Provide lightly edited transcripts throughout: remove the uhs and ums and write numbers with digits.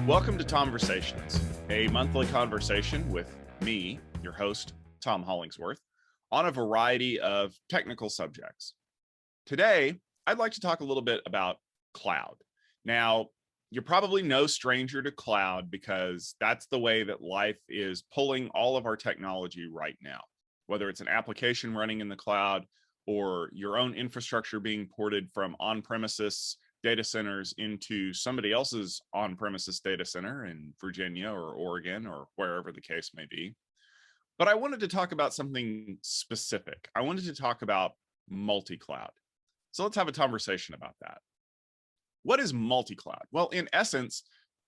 Welcome to Tomversations, a monthly conversation with me, your host, Tom Hollingsworth, on a variety of technical subjects. Today, I'd like to talk a little bit about cloud. Now, you're probably no stranger to cloud because that's the way that life is pulling all of our technology right now, whether it's an application running in the cloud or your own infrastructure being ported from on-premises data centers into somebody else's on-premises data center in Virginia or Oregon or wherever the case may be. But I wanted to talk about something specific. I wanted to talk about multi-cloud. So let's have a conversation about that. What is multi-cloud? Well, in essence,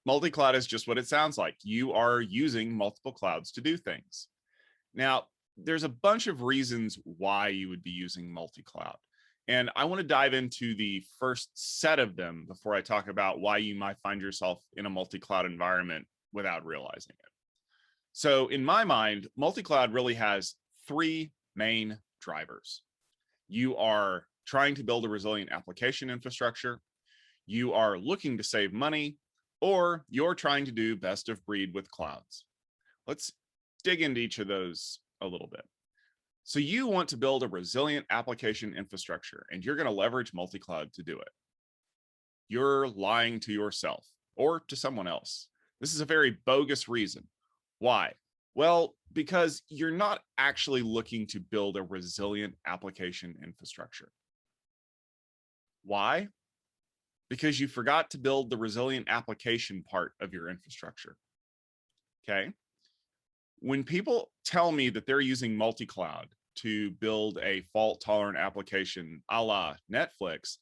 multi-cloud is just what it sounds like. You are using multiple clouds to do things. Now, there's a bunch of reasons why you would be using multi-cloud. And I want to dive into the first set of them before I talk about why you might find yourself in a multi-cloud environment without realizing it. So in my mind, multi-cloud really has three main drivers. You are trying to build a resilient application infrastructure, you are looking to save money, or you're trying to do best of breed with clouds. Let's dig into each of those a little bit. So you want to build a resilient application infrastructure, and you're going to leverage multi-cloud to do it. You're lying to yourself or to someone else. This is a very bogus reason. Why? Well, because you're not actually looking to build a resilient application infrastructure. Why? Because you forgot to build the resilient application part of your infrastructure. Okay. When people tell me that they're using multi-cloud to build a fault-tolerant application a la Netflix,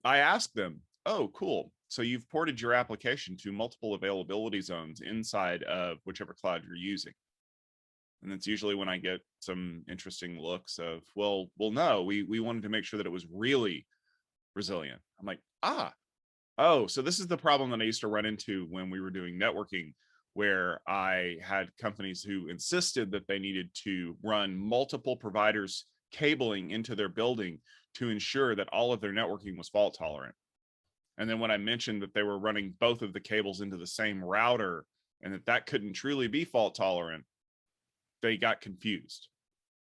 I ask them, oh, cool. So you've ported your application to multiple availability zones inside of whichever cloud you're using. And that's usually when I get some interesting looks of, well, no, we wanted to make sure that it was really resilient. I'm like, oh, so this is the problem that I used to run into when we were doing networking, where I had companies who insisted that they needed to run multiple providers cabling into their building to ensure that all of their networking was fault tolerant. And then when I mentioned that they were running both of the cables into the same router and that couldn't truly be fault tolerant, they got confused.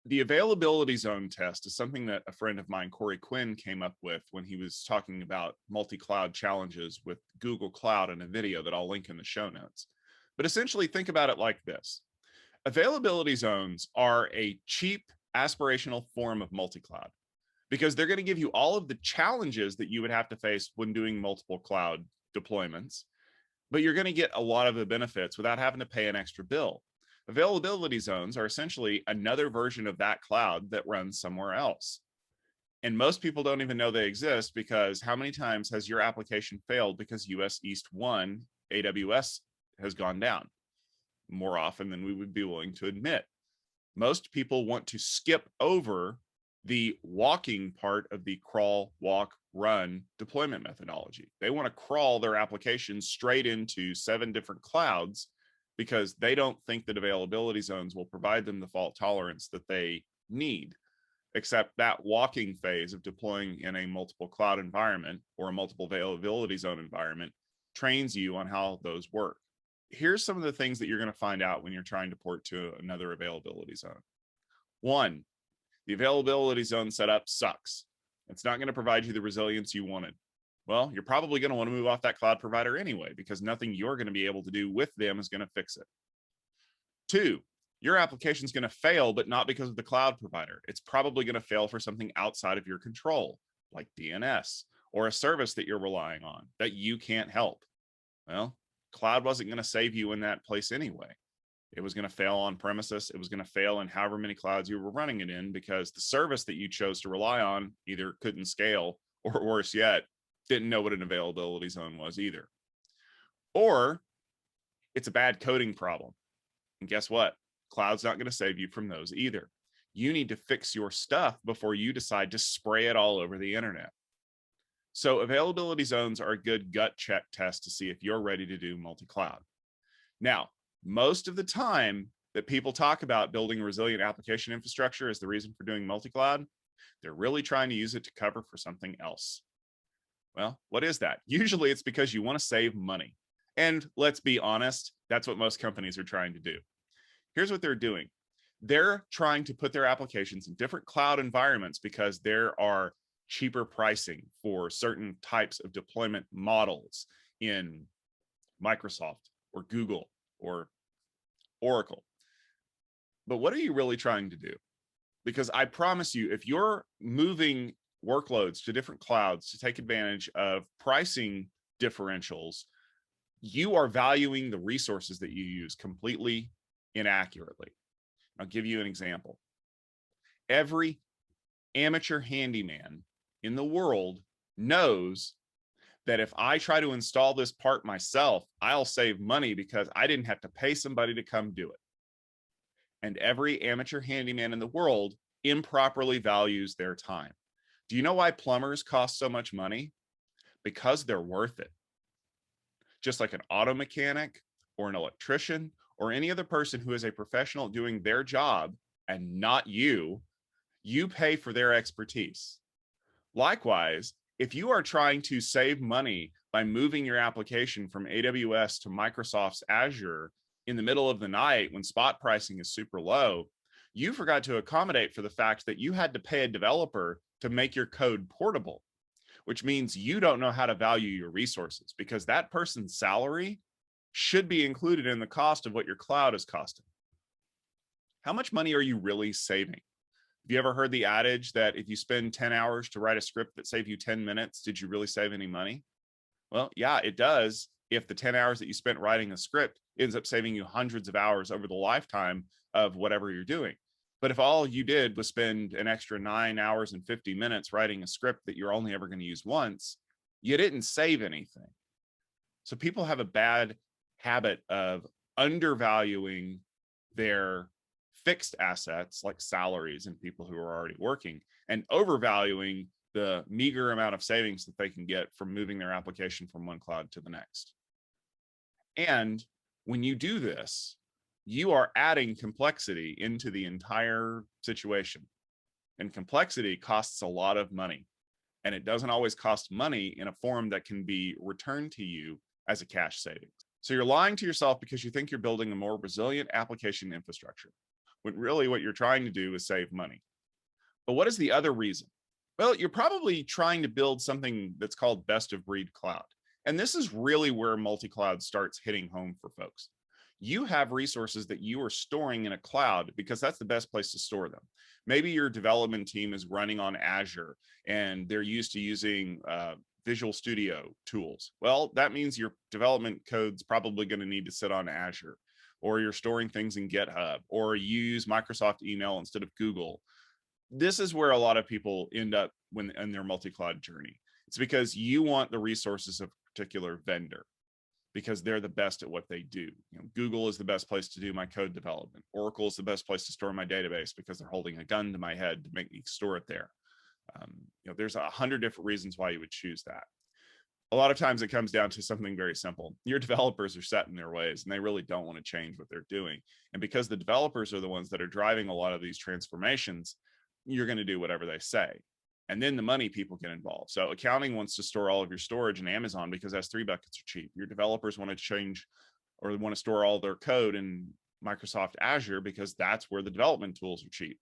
The availability zone test is something that a friend of mine, Corey Quinn, came up with when he was talking about multi-cloud challenges with Google Cloud in a video that I'll link in the show notes. But essentially, think about it like this. Availability zones are a cheap aspirational form of multi-cloud because they're going to give you all of the challenges that you would have to face when doing multiple cloud deployments, but you're going to get a lot of the benefits without having to pay an extra bill. Availability zones are essentially another version of that cloud that runs somewhere else. And most people don't even know they exist because how many times has your application failed because US East 1 AWS has gone down? More often than we would be willing to admit. Most people want to skip over the walking part of the crawl, walk, run deployment methodology. They want to crawl their application straight into 7 different clouds because they don't think that availability zones will provide them the fault tolerance that they need, except that walking phase of deploying in a multiple cloud environment or a multiple availability zone environment trains you on how those work. Here's some of the things that you're going to find out when you're trying to port to another availability zone. 1, the availability zone setup sucks. It's not going to provide you the resilience you wanted. Well, you're probably going to want to move off that cloud provider anyway, because nothing you're going to be able to do with them is going to fix it. 2, your application is going to fail, but not because of the cloud provider. It's probably going to fail for something outside of your control, like DNS or a service that you're relying on that you can't help. Well, cloud wasn't going to save you in that place anyway. It was going to fail on premises. It was going to fail in however many clouds you were running it in because the service that you chose to rely on either couldn't scale or, worse yet, didn't know what an availability zone was either. Or it's a bad coding problem. And guess what? Cloud's not going to save you from those either. You need to fix your stuff before you decide to spray it all over the internet. So availability zones are a good gut check test to see if you're ready to do multi-cloud. Now, most of the time that people talk about building resilient application infrastructure as the reason for doing multi-cloud, they're really trying to use it to cover for something else. Well, what is that? Usually it's because you want to save money. And let's be honest, that's what most companies are trying to do. Here's what they're doing. They're trying to put their applications in different cloud environments because there are cheaper pricing for certain types of deployment models in Microsoft or Google or Oracle. But what are you really trying to do? Because I promise you, if you're moving workloads to different clouds to take advantage of pricing differentials, you are valuing the resources that you use completely inaccurately. I'll give you an example. Every amateur handyman in the world knows that if I try to install this part myself, I'll save money because I didn't have to pay somebody to come do it. And every amateur handyman in the world improperly values their time. Do you know why plumbers cost so much money? Because they're worth it. Just like an auto mechanic or an electrician or any other person who is a professional doing their job and not you, you pay for their expertise. Likewise, if you are trying to save money by moving your application from AWS to Microsoft's Azure in the middle of the night when spot pricing is super low, you forgot to accommodate for the fact that you had to pay a developer to make your code portable, which means you don't know how to value your resources because that person's salary should be included in the cost of what your cloud is costing. How much money are you really saving? Have you ever heard the adage that if you spend 10 hours to write a script that saved you 10 minutes, did you really save any money? Well, yeah, it does. If the 10 hours that you spent writing a script ends up saving you hundreds of hours over the lifetime of whatever you're doing. But if all you did was spend an extra 9 hours and 50 minutes writing a script that you're only ever going to use once, you didn't save anything. So people have a bad habit of undervaluing their fixed assets like salaries and people who are already working and overvaluing the meager amount of savings that they can get from moving their application from one cloud to the next. And when you do this, you are adding complexity into the entire situation. And complexity costs a lot of money. And it doesn't always cost money in a form that can be returned to you as a cash savings. So you're lying to yourself because you think you're building a more resilient application infrastructure, when really what you're trying to do is save money. But what is the other reason? Well, you're probably trying to build something that's called best of breed cloud. And this is really where multi-cloud starts hitting home for folks. You have resources that you are storing in a cloud because that's the best place to store them. Maybe your development team is running on Azure and they're used to using Visual Studio tools. Well, that means your development code's probably going to need to sit on Azure, or you're storing things in GitHub, or you use Microsoft email instead of Google. This is where a lot of people end up when in their multi-cloud journey. It's because you want the resources of a particular vendor because they're the best at what they do. You know, Google is the best place to do my code development. Oracle is the best place to store my database because they're holding a gun to my head to make me store it there. You know, there's 100 different reasons why you would choose that. A lot of times it comes down to something very simple. Your developers are set in their ways and they really don't want to change what they're doing. And because the developers are the ones that are driving a lot of these transformations, you're going to do whatever they say. And then the money people get involved. So accounting wants to store all of your storage in Amazon because S3 buckets are cheap. Your developers want to change or want to store all their code in Microsoft Azure because that's where the development tools are cheap.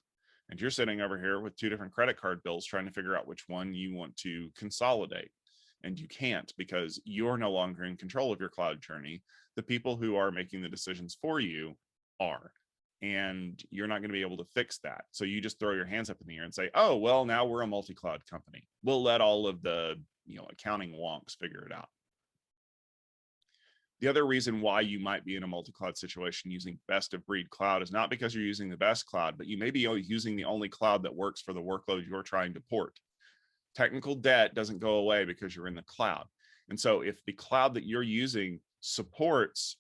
And you're sitting over here with 2 different credit card bills trying to figure out which one you want to consolidate. And you can't because you're no longer in control of your cloud journey. The people who are making the decisions for you are. And you're not going to be able to fix that. So you just throw your hands up in the air and say, oh, well, now we're a multi-cloud company. We'll let all of the accounting wonks figure it out. The other reason why you might be in a multi-cloud situation using best of breed cloud is not because you're using the best cloud, but you may be using the only cloud that works for the workload you're trying to port. Technical debt doesn't go away because you're in the cloud. And so if the cloud that you're using supports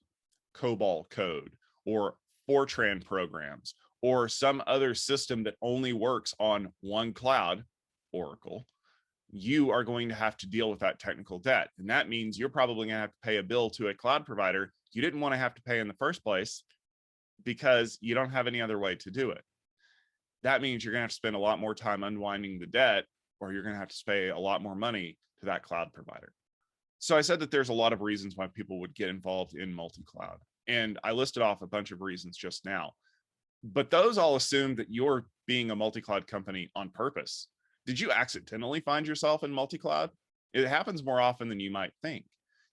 COBOL code or Fortran programs or some other system that only works on one cloud, Oracle, you are going to have to deal with that technical debt. And that means you're probably going to have to pay a bill to a cloud provider you didn't want to have to pay in the first place because you don't have any other way to do it. That means you're going to have to spend a lot more time unwinding the debt, or you're going to have to pay a lot more money to that cloud provider. So I said that there's a lot of reasons why people would get involved in multi-cloud. And I listed off a bunch of reasons just now. But those all assume that you're being a multi-cloud company on purpose. Did you accidentally find yourself in multi-cloud? It happens more often than you might think.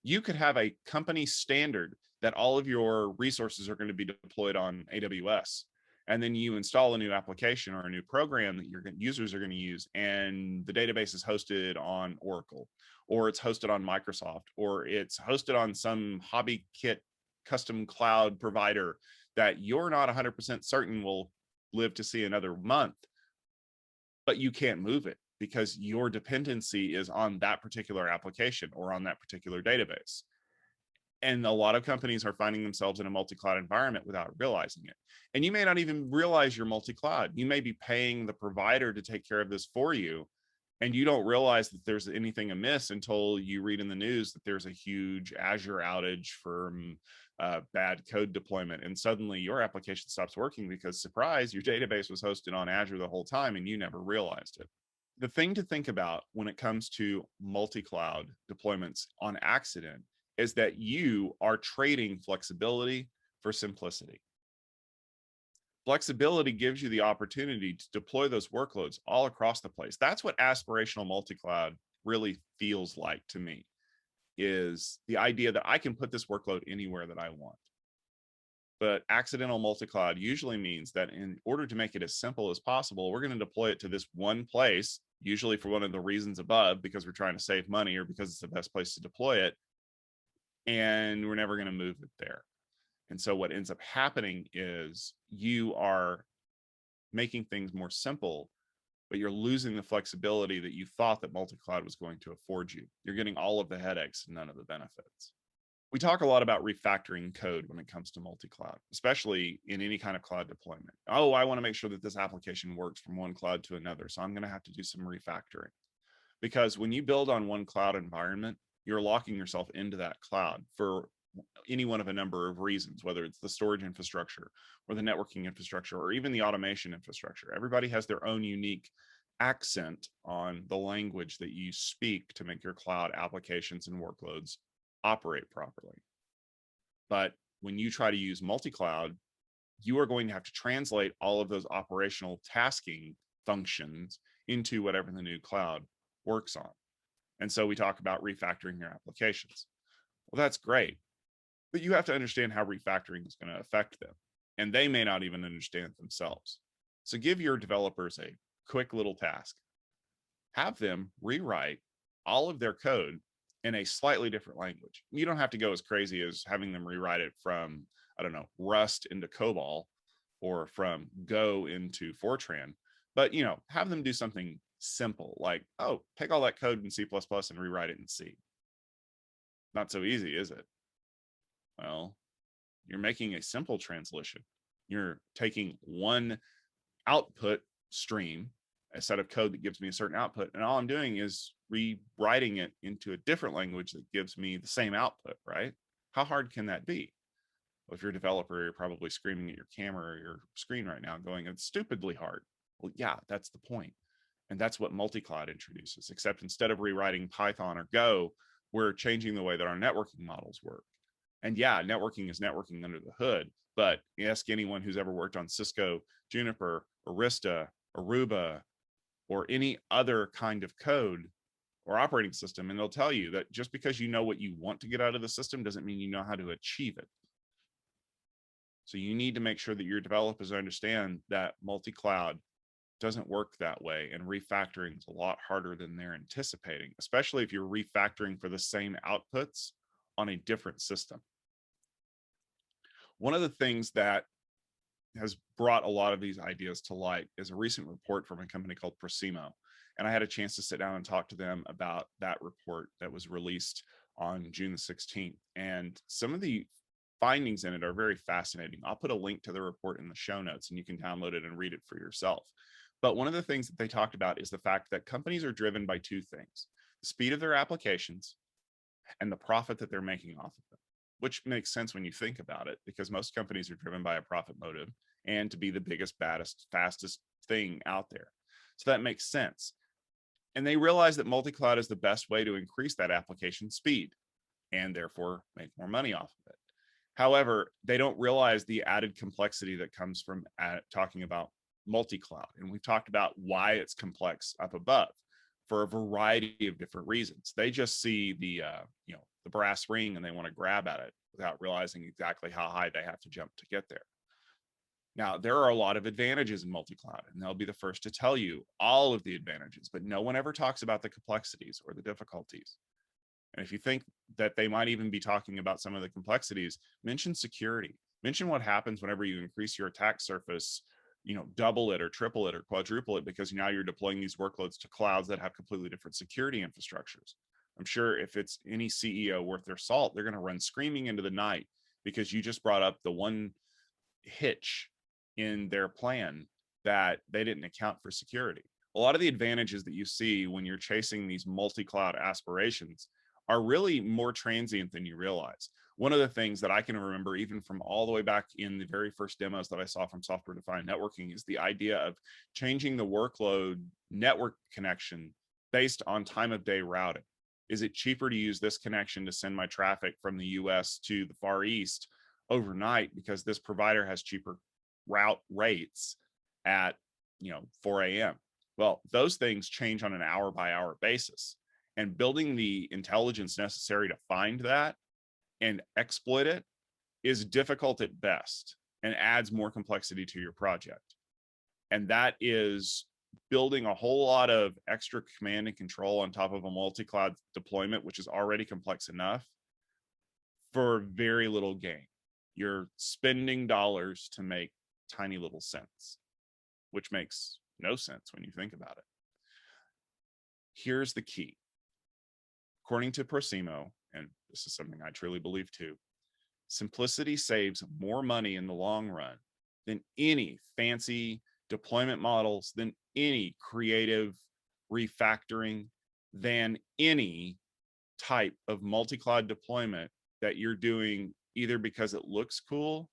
You could have a company standard that all of your resources are going to be deployed on AWS. And then you install a new application or a new program that your users are going to use, and the database is hosted on Oracle, or it's hosted on Microsoft, or it's hosted on some hobby kit custom cloud provider that you're not 100% certain will live to see another month, but you can't move it because your dependency is on that particular application or on that particular database. And a lot of companies are finding themselves in a multi-cloud environment without realizing it. And you may not even realize you're multi-cloud. You may be paying the provider to take care of this for you, and you don't realize that there's anything amiss until you read in the news that there's a huge Azure outage from bad code deployment, and suddenly your application stops working because, surprise, your database was hosted on Azure the whole time and you never realized it. The thing to think about when it comes to multi-cloud deployments on accident is that you are trading flexibility for simplicity. Flexibility gives you the opportunity to deploy those workloads all across the place. That's what aspirational multi-cloud really feels like to me, is the idea that I can put this workload anywhere that I want. But accidental multi-cloud usually means that in order to make it as simple as possible, we're going to deploy it to this one place, usually for one of the reasons above, because we're trying to save money or because it's the best place to deploy it, and we're never going to move it there. And so what ends up happening is you are making things more simple, but you're losing the flexibility that you thought that multi-cloud was going to afford you. You're getting all of the headaches and none of the benefits. We talk a lot about refactoring code when it comes to multi-cloud, especially in any kind of cloud deployment. Oh, I want to make sure that this application works from one cloud to another, so I'm going to have to do some refactoring. Because when you build on one cloud environment, you're locking yourself into that cloud for any one of a number of reasons, whether it's the storage infrastructure or the networking infrastructure or even the automation infrastructure. Everybody has their own unique accent on the language that you speak to make your cloud applications and workloads operate properly. But when you try to use multi-cloud, you are going to have to translate all of those operational tasking functions into whatever the new cloud works on. And so we talk about refactoring your applications. Well, that's great, but you have to understand how refactoring is going to affect them, and they may not even understand it themselves. So give your developers a quick little task. Have them rewrite all of their code in a slightly different language. You don't have to go as crazy as having them rewrite it from, I don't know, Rust into COBOL or from Go into Fortran, but have them do something simple like, oh, take all that code in C++ and rewrite it in C. Not so easy, is it? Well, you're making a simple translation. You're taking one output stream, a set of code that gives me a certain output, and all I'm doing is rewriting it into a different language that gives me the same output, right? How hard can that be? Well, if you're a developer, you're probably screaming at your camera or your screen right now going, it's stupidly hard. Well, yeah, that's the point. And that's what multi-cloud introduces, except instead of rewriting Python or Go, we're changing the way that our networking models work. And yeah, networking is networking under the hood, but ask anyone who's ever worked on Cisco, Juniper, Arista, Aruba, or any other kind of code or operating system, and they'll tell you that just because you know what you want to get out of the system doesn't mean you know how to achieve it. So you need to make sure that your developers understand that multi-cloud doesn't work that way, and refactoring is a lot harder than they're anticipating, especially if you're refactoring for the same outputs on a different system. One of the things that has brought a lot of these ideas to light is a recent report from a company called Prosimo. And I had a chance to sit down and talk to them about that report that was released on June the 16th. And some of the findings in it are very fascinating. I'll put a link to the report in the show notes and you can download it and read it for yourself. But one of the things that they talked about is the fact that companies are driven by two things: the speed of their applications and the profit that they're making off of them, which makes sense when you think about it, because most companies are driven by a profit motive and to be the biggest, baddest, fastest thing out there. So that makes sense. And they realize that multi-cloud is the best way to increase that application speed. and therefore make more money off of it. However, they don't realize the added complexity that comes from talking about multi-cloud. And we've talked about why it's complex up above for a variety of different reasons. They just see the the brass ring and they want to grab at it without realizing exactly how high they have to jump to get there. Now, there are a lot of advantages in multi-cloud, and they'll be the first to tell you all of the advantages, but no one ever talks about the complexities or the difficulties. And if you think that they might even be talking about some of the complexities, mention security. Mention what happens whenever you increase your attack surface, double it or triple it or quadruple it, because now you're deploying these workloads to clouds that have completely different security infrastructures. I'm sure if it's any CEO worth their salt, they're going to run screaming into the night because you just brought up the one hitch in their plan that they didn't account for security. A lot of the advantages that you see when you're chasing these multi-cloud aspirations are really more transient than you realize. One of the things that I can remember, even from all the way back in the very first demos that I saw from software-defined networking, is the idea of changing the workload network connection based on time of day routing. Is it cheaper to use this connection to send my traffic from the US to the Far East overnight because this provider has cheaper route rates at 4 a.m.? Well, those things change on an hour by hour basis, and building the intelligence necessary to find that and exploit it is difficult at best and adds more complexity to your project. And that is building a whole lot of extra command and control on top of a multi-cloud deployment, which is already complex enough, for very little gain. You're spending dollars to make tiny little sense, which makes no sense when you think about it. Here's the key. According to Prosimo, and this is something I truly believe too, simplicity saves more money in the long run than any fancy deployment models, than any creative refactoring, than any type of multi-cloud deployment that you're doing either because it looks cool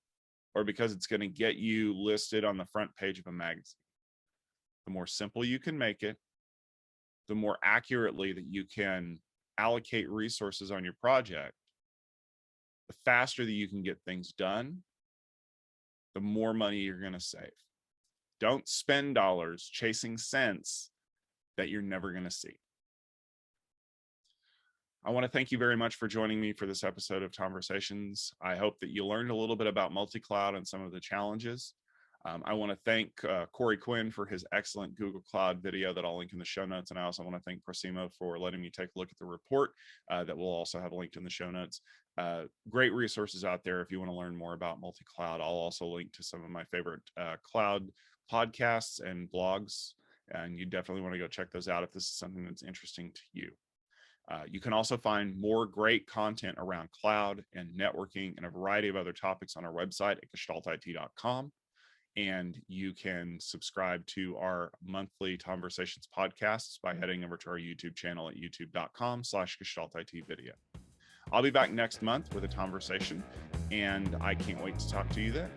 or because it's going to get you listed on the front page of a magazine. The more simple you can make it, the more accurately that you can allocate resources on your project, the faster that you can get things done, the more money you're going to save. Don't spend dollars chasing cents that you're never going to see. I want to thank you very much for joining me for this episode of Tomversations. I hope that you learned a little bit about multi-cloud and some of the challenges. I want to thank Corey Quinn for his excellent Google Cloud video that I'll link in the show notes. And I also want to thank Prosimo for letting me take a look at the report that we'll also have linked in the show notes. Great resources out there if you want to learn more about multi-cloud. I'll also link to some of my favorite cloud podcasts and blogs, and you definitely want to go check those out if this is something that's interesting to you. You can also find more great content around cloud and networking and a variety of other topics on our website at gestaltit.com. And you can subscribe to our monthly Tomversations podcasts by heading over to our YouTube channel at youtube.com/gestaltitvideo. I'll be back next month with a Tomversation, and I can't wait to talk to you then.